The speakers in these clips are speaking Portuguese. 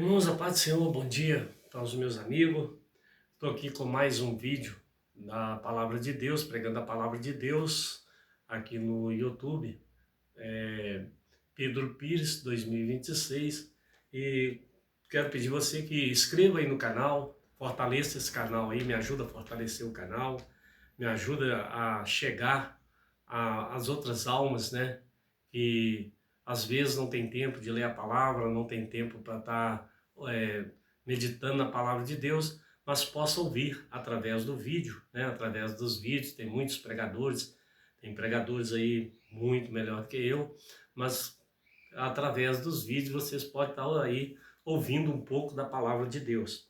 Irmãos, a paz do Senhor, bom dia para os meus amigos. Estou aqui com mais um vídeo da Palavra de Deus, pregando a Palavra de Deus aqui no YouTube. Pedro Pires 2026. E quero pedir você que inscreva aí no canal, fortaleça esse canal aí, me ajuda a fortalecer o canal, me ajuda a chegar às outras almas, né? Que às vezes não tem tempo de ler a palavra, não tem tempo para estar meditando na palavra de Deus, mas possa ouvir através do vídeo, né? Através dos vídeos. Tem muitos pregadores, tem pregadores aí muito melhor que eu, mas através dos vídeos vocês podem estar aí ouvindo um pouco da palavra de Deus.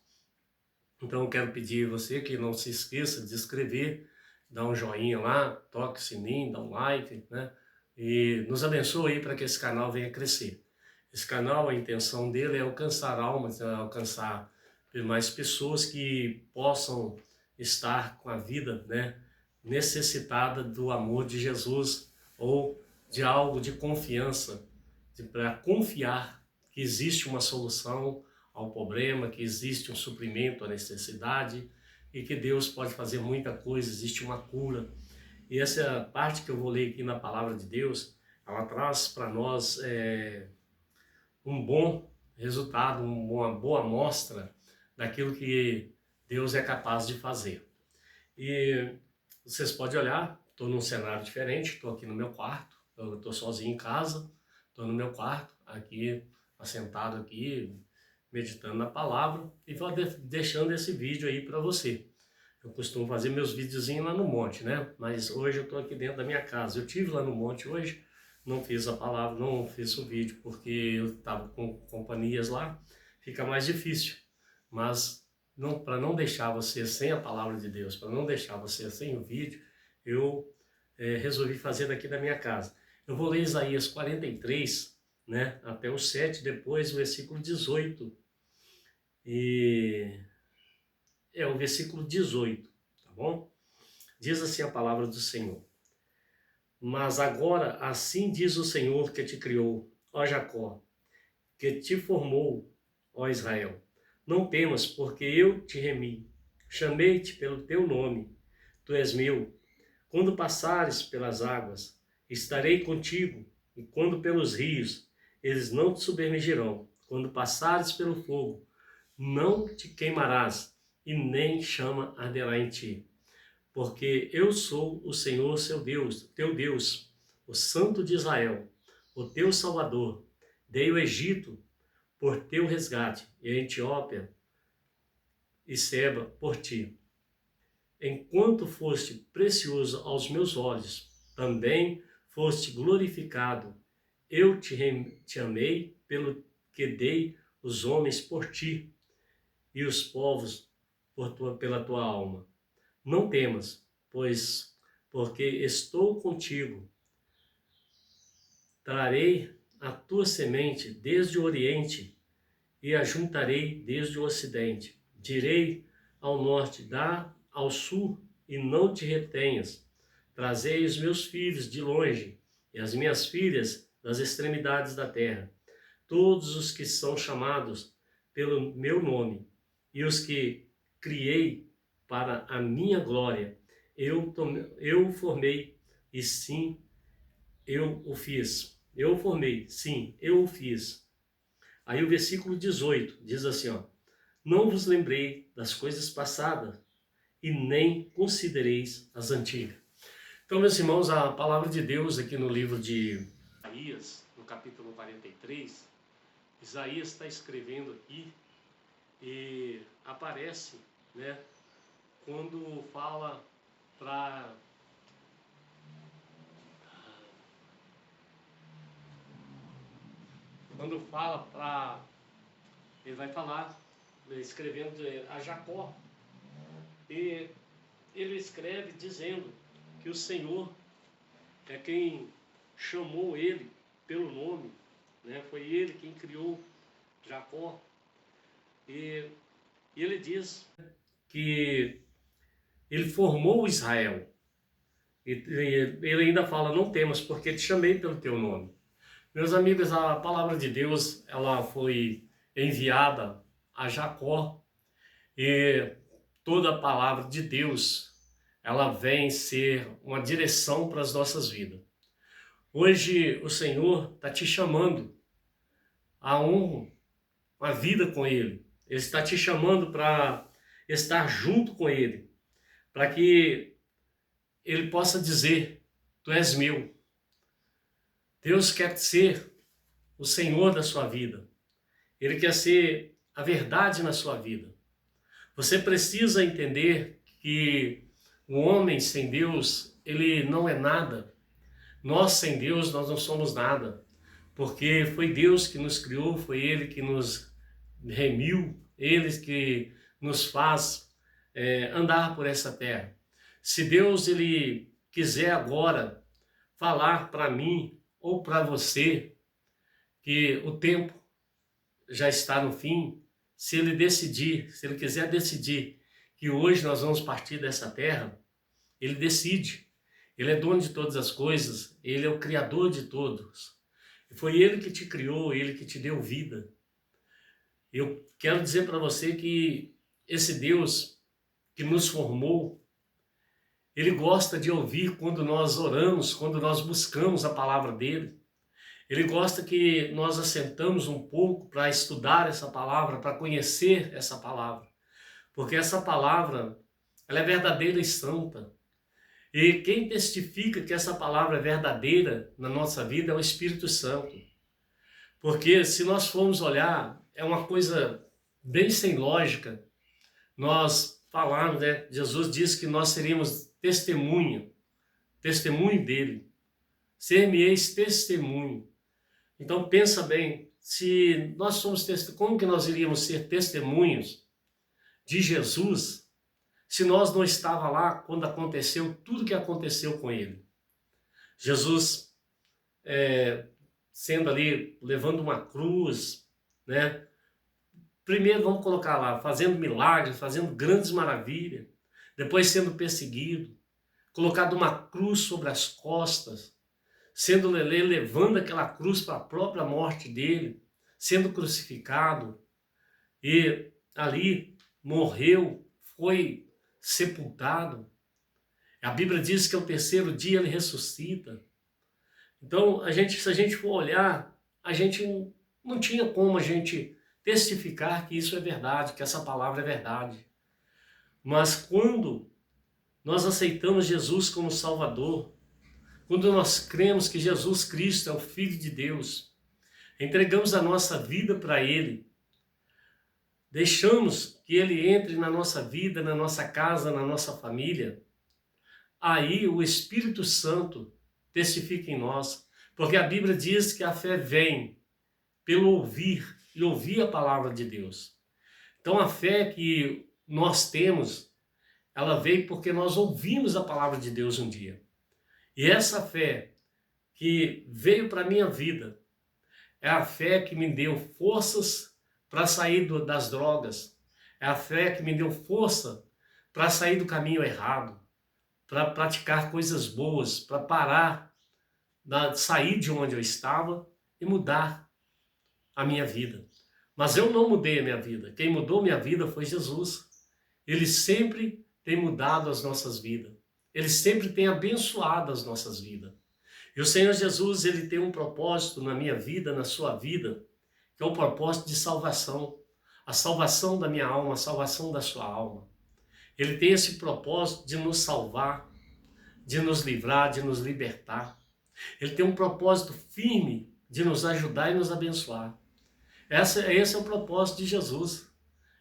Então eu quero pedir a você que não se esqueça de se inscrever, dar um joinha lá, toque o sininho, dá um like, né? E nos abençoe aí para que esse canal venha crescer. Esse canal, a intenção dele é alcançar almas, é alcançar mais pessoas que possam estar com a vida, né, necessitada do amor de Jesus ou de algo de confiança, para confiar que existe uma solução ao problema, que existe um suprimento à necessidade e que Deus pode fazer muita coisa, existe uma cura. E essa parte que eu vou ler aqui na palavra de Deus, ela traz para nós um bom resultado, uma boa amostra daquilo que Deus é capaz de fazer. E vocês podem olhar, estou num cenário diferente, estou aqui no meu quarto, eu estou sozinho em casa, estou no meu quarto, aqui, assentado aqui, meditando na palavra e vou deixando esse vídeo aí para você. Eu costumo fazer meus videozinhos lá no monte, né? Mas hoje eu estou aqui dentro da minha casa. Eu tive lá no monte hoje, não fiz a palavra, não fiz o vídeo porque eu estava com companhias lá, fica mais difícil. Mas para não deixar você sem a palavra de Deus, para não deixar você sem o vídeo, eu resolvi fazer daqui da minha casa. Eu vou ler Isaías 43, né, até o 7, depois o versículo 18. E é o versículo 18, tá bom? Diz assim a palavra do Senhor. Mas agora assim diz o Senhor que te criou, ó Jacó, que te formou, ó Israel. Não temas, porque eu te remi. Chamei-te pelo teu nome. Tu és meu. Quando passares pelas águas, estarei contigo. E quando pelos rios, eles não te submergirão. Quando passares pelo fogo, não te queimarás, e nem chama arderá em ti. Porque eu sou o Senhor, seu Deus, teu Deus, o Santo de Israel, o teu Salvador. Dei o Egito por teu resgate, e a Etiópia e Seba por ti. Enquanto foste precioso aos meus olhos, também foste glorificado. Eu te amei pelo que dei os homens por ti, e os povos pela tua alma. Não temas, porque estou contigo. Trarei a tua semente desde o oriente e a juntarei desde o ocidente. Direi ao norte, dá ao sul e não te retenhas. Trazei os meus filhos de longe e as minhas filhas das extremidades da terra. Todos os que são chamados pelo meu nome e os que criei para a minha glória, eu o formei e sim, eu o fiz. Eu o formei, sim, eu o fiz. Aí o versículo 18 diz assim, ó: não vos lembrei das coisas passadas e nem considereis as antigas. Então, meus irmãos, a palavra de Deus aqui no livro de Isaías, no capítulo 43, Isaías está escrevendo aqui e aparece, né, quando fala para ele vai falar, escrevendo a Jacó, e ele escreve dizendo que o Senhor é quem chamou ele pelo nome, né? Foi ele quem criou Jacó, e ele diz que ele formou Israel, e ele ainda fala, não temas, porque te chamei pelo teu nome. Meus amigos, a palavra de Deus, ela foi enviada a Jacó, e toda a palavra de Deus, ela vem ser uma direção para as nossas vidas. Hoje o Senhor está te chamando a uma vida com Ele. Ele está te chamando para estar junto com Ele, para que Ele possa dizer: tu és meu. Deus quer ser o Senhor da sua vida. Ele quer ser a verdade na sua vida. Você precisa entender que o homem sem Deus, ele não é nada. Nós sem Deus, nós não somos nada. Porque foi Deus que nos criou, foi Ele que nos remiu, Ele que nos faz andar por essa terra. Se Deus ele quiser agora falar para mim ou para você que o tempo já está no fim, se Ele decidir, se Ele quiser decidir que hoje nós vamos partir dessa terra, Ele decide. Ele é dono de todas as coisas, Ele é o Criador de todos. Foi Ele que te criou, Ele que te deu vida. Eu quero dizer para você que esse Deus que nos formou, Ele gosta de ouvir quando nós oramos, quando nós buscamos a palavra dEle. Ele gosta que nós assentamos um pouco para estudar essa palavra, para conhecer essa palavra. Porque essa palavra, ela é verdadeira e santa. E quem testifica que essa palavra é verdadeira na nossa vida é o Espírito Santo. Porque se nós formos olhar, é uma coisa bem sem lógica nós falarmos, né? Jesus disse que nós seríamos testemunho dele. Ser-me-eis testemunho. Então pensa bem, se nós somos como que nós iríamos ser testemunhos de Jesus se nós não estávamos lá quando aconteceu tudo que aconteceu com ele? Jesus sendo ali, levando uma cruz, né? Primeiro vamos colocar lá, fazendo milagres, fazendo grandes maravilhas, depois sendo perseguido, colocado uma cruz sobre as costas, sendo levando aquela cruz para a própria morte dele, sendo crucificado, e ali morreu, foi sepultado. A Bíblia diz que ao terceiro dia ele ressuscita. Então, se a gente for olhar, a gente não tinha como a gente testificar que isso é verdade, que essa palavra é verdade. Mas quando nós aceitamos Jesus como Salvador, quando nós cremos que Jesus Cristo é o Filho de Deus, entregamos a nossa vida para Ele, deixamos que Ele entre na nossa vida, na nossa casa, na nossa família, aí o Espírito Santo testifica em nós, porque a Bíblia diz que a fé vem pelo ouvir, e ouvir a palavra de Deus. Então a fé que nós temos, ela veio porque nós ouvimos a palavra de Deus um dia. E essa fé que veio para a minha vida é a fé que me deu forças para sair das drogas, é a fé que me deu força para sair do caminho errado, para praticar coisas boas, para parar, sair de onde eu estava e mudar a minha vida. Mas eu não mudei a minha vida. Quem mudou minha vida foi Jesus. Ele sempre tem mudado as nossas vidas. Ele sempre tem abençoado as nossas vidas. E o Senhor Jesus, ele tem um propósito na minha vida, na sua vida, que é o propósito de salvação. A salvação da minha alma, a salvação da sua alma. Ele tem esse propósito de nos salvar, de nos livrar, de nos libertar. Ele tem um propósito firme de nos ajudar e nos abençoar. Esse é o propósito de Jesus,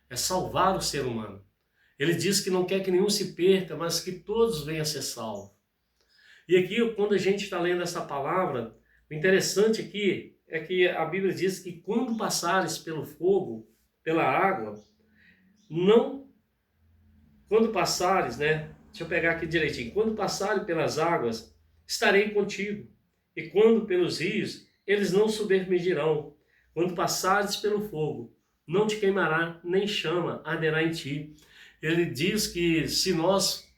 é salvar o ser humano. Ele diz que não quer que nenhum se perca, mas que todos venham a ser salvos. E aqui, quando a gente está lendo essa palavra, o interessante aqui é que a Bíblia diz que quando passares pelo fogo, pela água, quando passares, né? Deixa eu pegar aqui direitinho. Quando passares pelas águas, estarei contigo. E quando pelos rios, eles não submergirão. Quando passares pelo fogo, não te queimará, nem chama arderá em ti. Ele diz que se nós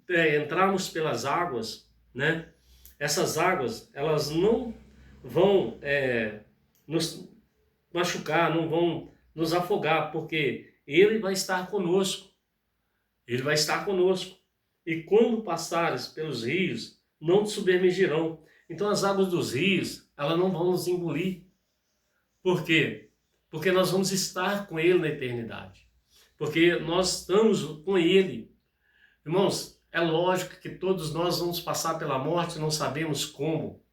entrarmos pelas águas, né? Essas águas, elas não vão machucar, não vão nos afogar, porque Ele vai estar conosco. Ele vai estar conosco. E quando passares pelos rios, não te submergirão. Então as águas dos rios, elas não vão nos engolir. Por quê? Porque nós vamos estar com Ele na eternidade. Porque nós estamos com Ele. Irmãos, é lógico que todos nós vamos passar pela morte, não sabemos como,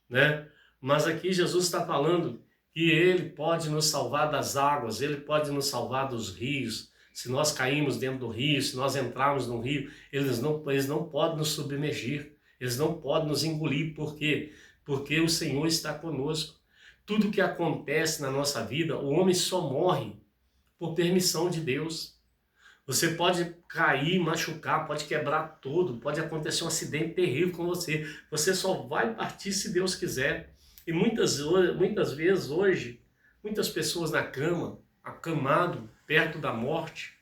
né? Mas aqui Jesus está falando que Ele pode nos salvar das águas, Ele pode nos salvar dos rios. Se nós caímos dentro do rio, se nós entrarmos no rio, eles não podem nos submergir, eles não podem nos engolir. Por quê? Porque o Senhor está conosco. Tudo que acontece na nossa vida, o homem só morre por permissão de Deus. Você pode cair, machucar, pode quebrar tudo, pode acontecer um acidente terrível com você. Você só vai partir se Deus quiser. E muitas vezes hoje, muitas pessoas na cama, acamado, perto da morte,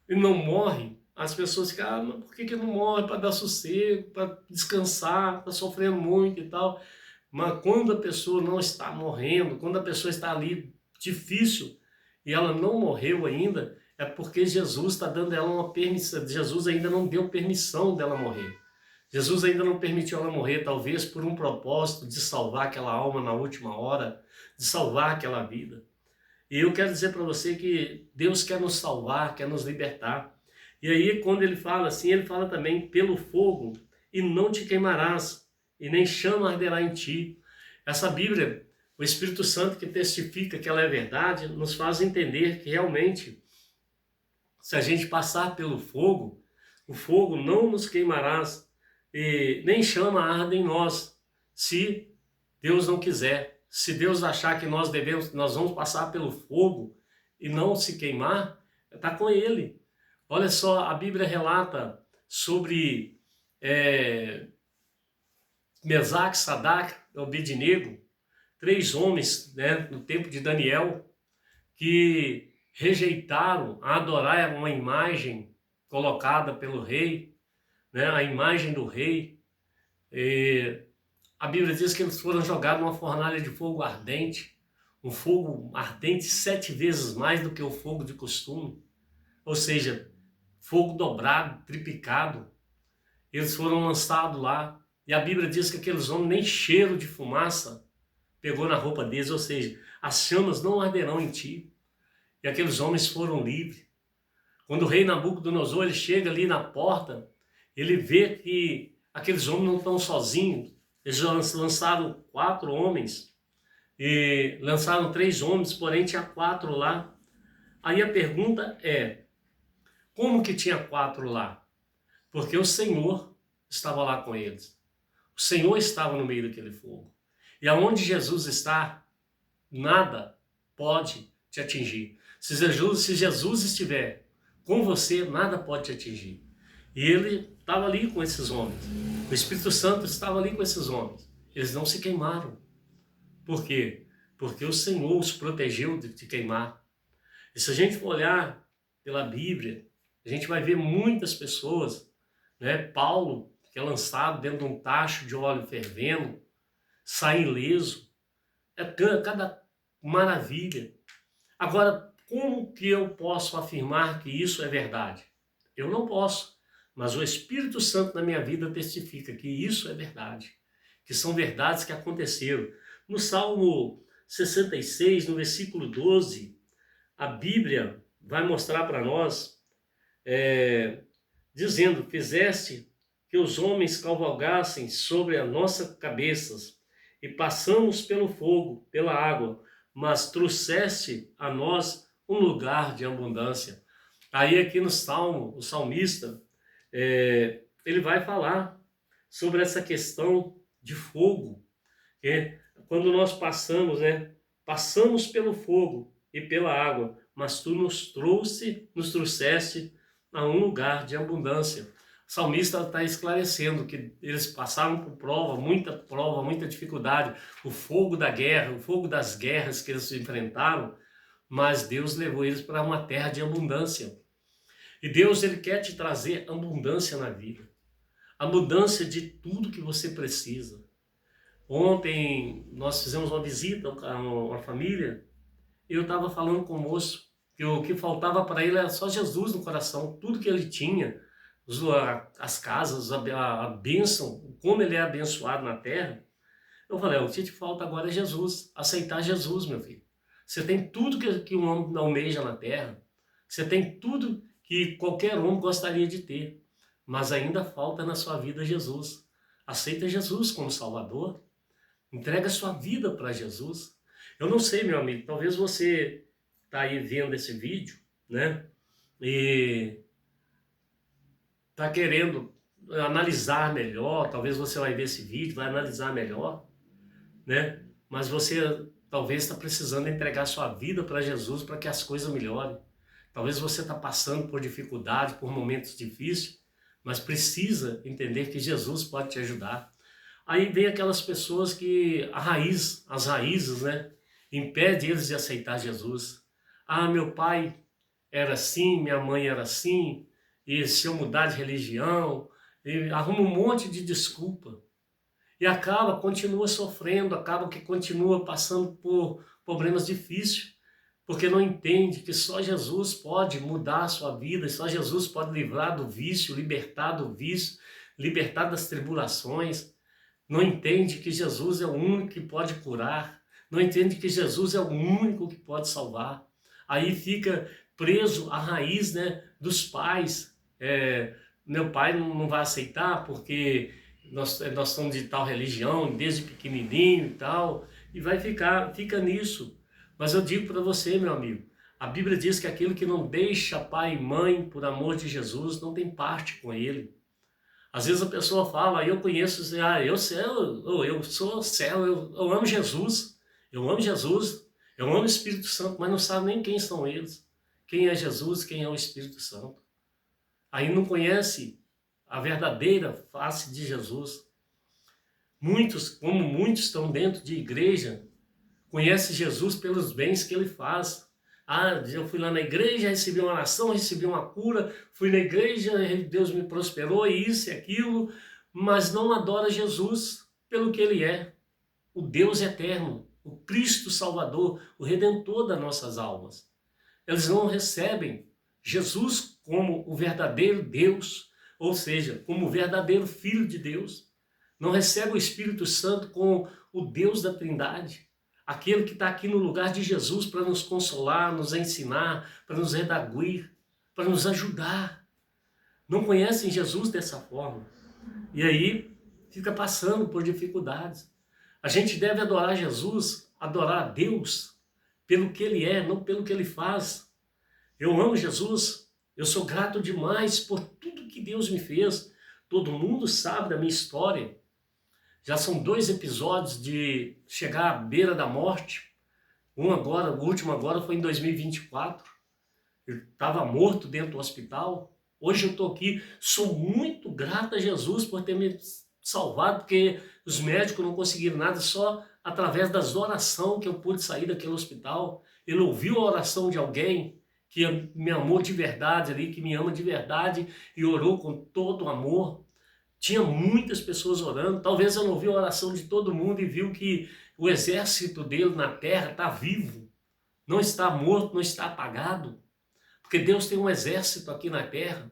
e não morre. As pessoas ficam, mas por que não morre? Para dar sossego, para descansar, está sofrendo muito e tal. Mas quando a pessoa não está morrendo, quando a pessoa está ali difícil e ela não morreu ainda, é porque Jesus está dando ela uma permissão. Jesus ainda não deu permissão dela morrer. Jesus ainda não permitiu ela morrer, talvez por um propósito de salvar aquela alma na última hora, de salvar aquela vida. E eu quero dizer para você que Deus quer nos salvar, quer nos libertar. E aí, quando ele fala assim, ele fala também pelo fogo, e não te queimarás, e nem chama arderá em ti. Essa Bíblia, o Espírito Santo que testifica que ela é verdade, nos faz entender que realmente, se a gente passar pelo fogo, o fogo não nos queimarás, e nem chama arde em nós, se Deus não quiser. Se Deus achar que nós vamos passar pelo fogo e não se queimar, está com Ele. Olha só, a Bíblia relata sobre Mesaque, Sadraque e Abednego, 3 homens, né, no tempo de Daniel, que rejeitaram a adorar uma imagem colocada pelo rei, né, a imagem do rei. A Bíblia diz que eles foram jogados numa fornalha de fogo ardente, um fogo ardente 7 vezes mais do que o fogo de costume, ou seja, fogo dobrado, triplicado. Eles foram lançados lá, e a Bíblia diz que aqueles homens nem cheiro de fumaça pegou na roupa deles, ou seja, as chamas não arderão em ti. E aqueles homens foram livres. Quando o rei Nabucodonosor ele chega ali na porta, ele vê que aqueles homens não estão sozinhos. Eles lançaram 4 homens, e lançaram 3 homens, porém tinha 4 lá. Aí a pergunta é, como que tinha 4 lá? Porque o Senhor estava lá com eles. O Senhor estava no meio daquele fogo. E aonde Jesus está, nada pode te atingir. Se Jesus estiver com você, nada pode te atingir. E ele estava ali com esses homens. O Espírito Santo estava ali com esses homens. Eles não se queimaram. Por quê? Porque o Senhor os protegeu de queimar. E se a gente for olhar pela Bíblia, a gente vai ver muitas pessoas, né? Paulo, que é lançado dentro de um tacho de óleo fervendo, sai ileso. É cada maravilha. Agora, como que eu posso afirmar que isso é verdade? Eu não posso. Mas o Espírito Santo na minha vida testifica que isso é verdade, que são verdades que aconteceram. No Salmo 66, no versículo 12, a Bíblia vai mostrar para nós, dizendo, fizeste que os homens cavalgassem sobre as nossas cabeças, e passamos pelo fogo, pela água, mas trouxeste a nós um lugar de abundância. Aí aqui no Salmo, o salmista, ele vai falar sobre essa questão de fogo, que quando nós passamos pelo fogo e pela água, mas tu nos trouxeste a um lugar de abundância. O salmista está esclarecendo que eles passaram por prova, muita dificuldade, o fogo da guerra, o fogo das guerras que eles enfrentaram, mas Deus levou eles para uma terra de abundância. E Deus, ele quer te trazer abundância na vida. Abundância de tudo que você precisa. Ontem nós fizemos uma visita a uma família e eu estava falando com o moço que o que faltava para ele era só Jesus no coração, tudo que ele tinha, as casas, a bênção, como ele é abençoado na terra. Eu falei, o que te falta agora é Jesus, aceitar Jesus, meu filho. Você tem tudo que um homem almeja na terra, você tem tudo que qualquer homem gostaria de ter, mas ainda falta na sua vida Jesus. Aceita Jesus como Salvador, entrega sua vida para Jesus. Eu não sei, meu amigo, talvez você está aí vendo esse vídeo, né? E está querendo analisar melhor, talvez você vai ver esse vídeo, vai analisar melhor, né? Mas você talvez está precisando entregar sua vida para Jesus para que as coisas melhorem. Talvez você está passando por dificuldades, por momentos difíceis, mas precisa entender que Jesus pode te ajudar. Aí vem aquelas pessoas que as raízes, né, impede eles de aceitar Jesus. Ah, meu pai era assim, minha mãe era assim, e se eu mudar de religião, e arruma um monte de desculpa. E continua sofrendo, acaba que continua passando por problemas difíceis, porque não entende que só Jesus pode mudar a sua vida, só Jesus pode livrar do vício, libertar das tribulações. Não entende que Jesus é o único que pode curar, não entende que Jesus é o único que pode salvar. Aí fica preso à raiz, né, dos pais. Meu pai não vai aceitar porque nós somos de tal religião, desde pequenininho e tal, e fica nisso. Mas eu digo para você, meu amigo, a Bíblia diz que aquele que não deixa pai e mãe por amor de Jesus não tem parte com ele. Às vezes a pessoa fala, eu conheço, eu sou céu, eu amo Jesus, eu amo o Espírito Santo, mas não sabe nem quem são eles, quem é Jesus, quem é o Espírito Santo. Aí não conhece a verdadeira face de Jesus. Como muitos estão dentro de igreja, conhecem Jesus pelos bens que ele faz. Ah, eu fui lá na igreja, recebi uma oração, recebi uma cura, fui na igreja, Deus me prosperou, isso e aquilo, mas não adora Jesus pelo que ele é, o Deus eterno, o Cristo Salvador, o Redentor das nossas almas. Eles não recebem Jesus como o verdadeiro Deus, ou seja, como o verdadeiro Filho de Deus. Não recebem o Espírito Santo como o Deus da Trindade, aquele que está aqui no lugar de Jesus para nos consolar, nos ensinar, para nos redarguir, para nos ajudar. Não conhecem Jesus dessa forma. E aí fica passando por dificuldades. A gente deve adorar Jesus, adorar a Deus pelo que Ele é, não pelo que Ele faz. Eu amo Jesus, eu sou grato demais por tudo que Deus me fez. Todo mundo sabe da minha história. Já são 2 episódios de chegar à beira da morte. O último agora foi em 2024. Eu estava morto dentro do hospital. Hoje eu estou aqui, sou muito grato a Jesus por ter me salvado, porque os médicos não conseguiram nada, só através das orações que eu pude sair daquele hospital. Ele ouviu a oração de alguém que me amou de verdade ali, que me ama de verdade e orou com todo amor. Tinha muitas pessoas orando, talvez eu não ouvi a oração de todo mundo e viu que o exército dele na terra está vivo, não está morto, não está apagado, porque Deus tem um exército aqui na terra,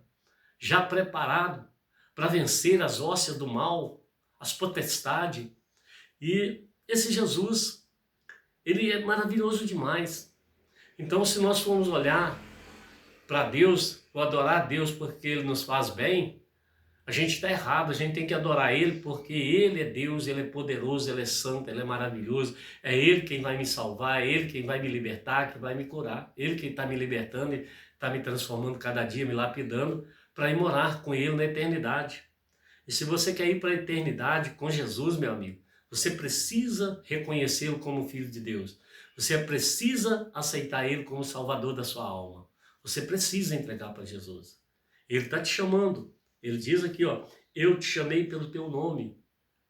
já preparado para vencer as hóstias do mal, as potestades. E esse Jesus, ele é maravilhoso demais. Então, se nós formos olhar para Deus, ou adorar a Deus porque Ele nos faz bem, a gente está errado, a gente tem que adorar Ele porque Ele é Deus, Ele é poderoso, Ele é santo, Ele é maravilhoso. É Ele quem vai me salvar, é Ele quem vai me libertar, que vai me curar. Ele quem está me libertando, está me transformando cada dia, me lapidando, para ir morar com Ele na eternidade. E se você quer ir para a eternidade com Jesus, meu amigo, você precisa reconhecê-lo como Filho de Deus. Você precisa aceitar Ele como Salvador da sua alma. Você precisa entregar para Jesus. Ele está te chamando. Ele diz aqui, ó, eu te chamei pelo teu nome.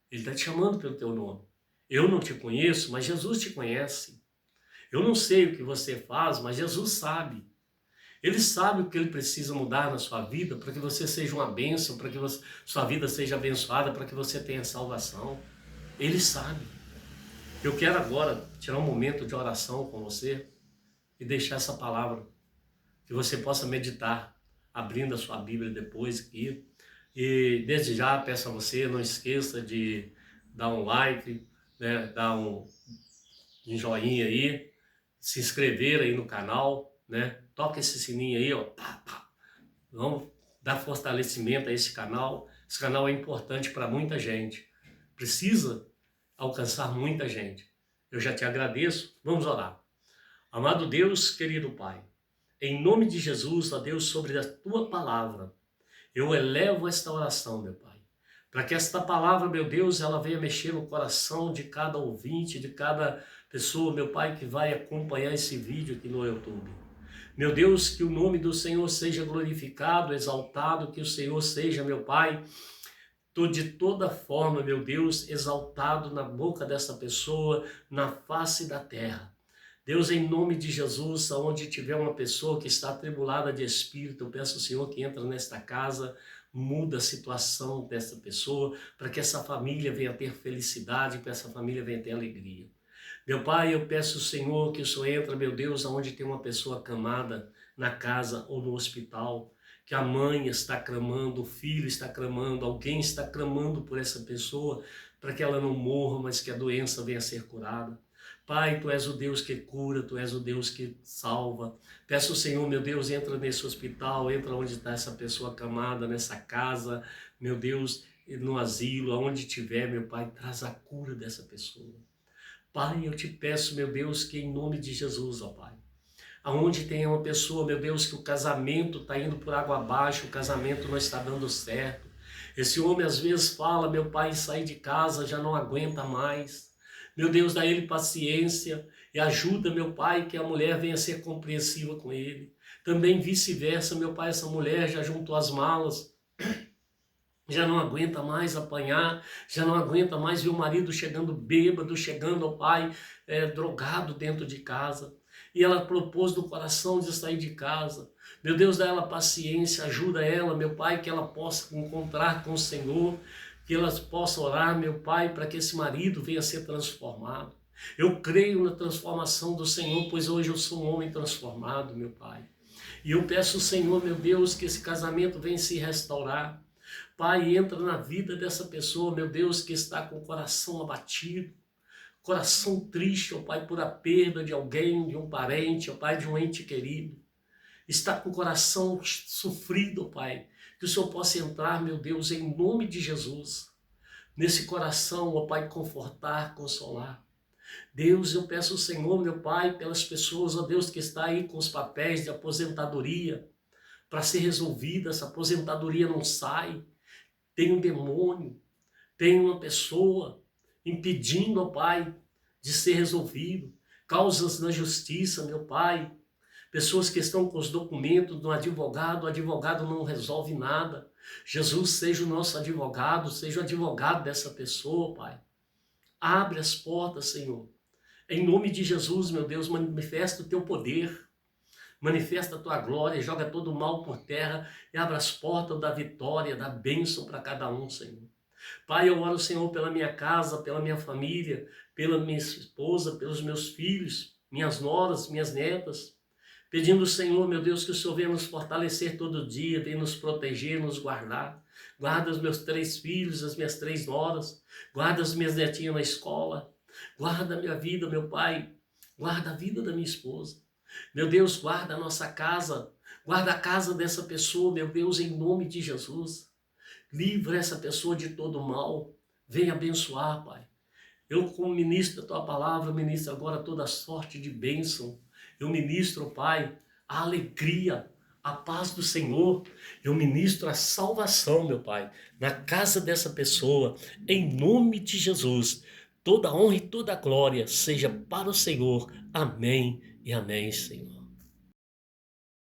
Ele está te chamando pelo teu nome. Eu não te conheço, mas Jesus te conhece. Eu não sei o que você faz, mas Jesus sabe. Ele sabe o que ele precisa mudar na sua vida para que você seja uma bênção, para que sua vida seja abençoada, para que você tenha salvação. Ele sabe. Eu quero agora tirar um momento de oração com você e deixar essa palavra, que você possa meditar, abrindo a sua Bíblia depois aqui. E desde já peço a você, não esqueça de dar um like, né, dar um joinha aí, se inscrever aí no canal, né? Toca esse sininho aí, ó, pá, pá. Vamos dar fortalecimento a esse canal. Esse canal é importante para muita gente. Precisa alcançar muita gente. Eu já te agradeço. Vamos orar. Amado Deus, querido Pai, em nome de Jesus, ó Deus, sobre a tua palavra, eu elevo esta oração, meu Pai, para que esta palavra, meu Deus, ela venha mexer no coração de cada ouvinte, de cada pessoa, meu Pai, que vai acompanhar esse vídeo aqui no YouTube. Meu Deus, que o nome do Senhor seja glorificado, exaltado, que o Senhor seja, meu Pai, de toda forma, meu Deus, exaltado na boca dessa pessoa, na face da terra. Deus, em nome de Jesus, aonde tiver uma pessoa que está atribulada de espírito, eu peço ao Senhor que entra nesta casa, muda a situação dessa pessoa, para que essa família venha ter felicidade, para que essa família venha ter alegria. Meu Pai, eu peço ao Senhor que o Senhor entra, meu Deus, aonde tem uma pessoa acamada, na casa ou no hospital, que a mãe está clamando, o filho está clamando, alguém está clamando por essa pessoa, para que ela não morra, mas que a doença venha a ser curada. Pai, Tu és o Deus que cura, Tu és o Deus que salva. Peço ao Senhor, meu Deus, entra nesse hospital, entra onde está essa pessoa acamada, nessa casa, meu Deus, no asilo, aonde estiver, meu Pai, traz a cura dessa pessoa. Pai, eu te peço, meu Deus, que em nome de Jesus, ó Pai, aonde tem uma pessoa, meu Deus, que o casamento está indo por água abaixo, o casamento não está dando certo. Esse homem às vezes fala, meu pai, em sair de casa já não aguenta mais. Meu Deus, dá ele paciência e ajuda, meu pai, que a mulher venha ser compreensiva com ele. Também vice-versa, meu pai, essa mulher já juntou as malas, já não aguenta mais apanhar, já não aguenta mais ver o marido chegando bêbado, chegando ao pai drogado dentro de casa. E ela propôs no coração de sair de casa. Meu Deus, dá ela paciência, ajuda ela, meu Pai, que ela possa encontrar com o Senhor, que ela possa orar, meu Pai, para que esse marido venha a ser transformado. Eu creio na transformação do Senhor, pois hoje eu sou um homem transformado, meu Pai. E eu peço ao Senhor, meu Deus, que esse casamento venha se restaurar. Pai, entra na vida dessa pessoa, meu Deus, que está com o coração abatido, coração triste, ó Pai, por a perda de alguém, de um parente, ó Pai, de um ente querido. Está com o coração sofrido, ó Pai. Que o Senhor possa entrar, meu Deus, em nome de Jesus, nesse coração, ó Pai, confortar, consolar. Deus, eu peço ao Senhor, meu Pai, pelas pessoas, ó Deus, que está aí com os papéis de aposentadoria, para ser resolvida, essa aposentadoria não sai. Tem um demônio, tem uma pessoa impedindo, ó Pai, de ser resolvido. Causas na justiça, meu Pai. Pessoas que estão com os documentos do advogado, o advogado não resolve nada. Jesus seja o nosso advogado, seja o advogado dessa pessoa, Pai. Abre as portas, Senhor. Em nome de Jesus, meu Deus, manifesta o Teu poder. Manifesta a Tua glória, joga todo o mal por terra e abre as portas da vitória, da bênção para cada um, Senhor. Pai, eu oro, Senhor, pela minha casa, pela minha família, pela minha esposa, pelos meus filhos, minhas noras, minhas netas, pedindo, Senhor, meu Deus, que o Senhor venha nos fortalecer todo dia, venha nos proteger, nos guardar. Guarda os meus 3 filhos, as minhas 3 noras, guarda as minhas netinhas na escola, guarda a minha vida, meu Pai, guarda a vida da minha esposa. Meu Deus, guarda a nossa casa, guarda a casa dessa pessoa, meu Deus, em nome de Jesus. Livra essa pessoa de todo mal. Venha abençoar, Pai. Eu, como ministro da Tua palavra, ministro agora toda sorte de bênção. Eu ministro, Pai, a alegria, a paz do Senhor. Eu ministro a salvação, meu Pai, na casa dessa pessoa, em nome de Jesus. Toda honra e toda glória seja para o Senhor. Amém e amém, Senhor.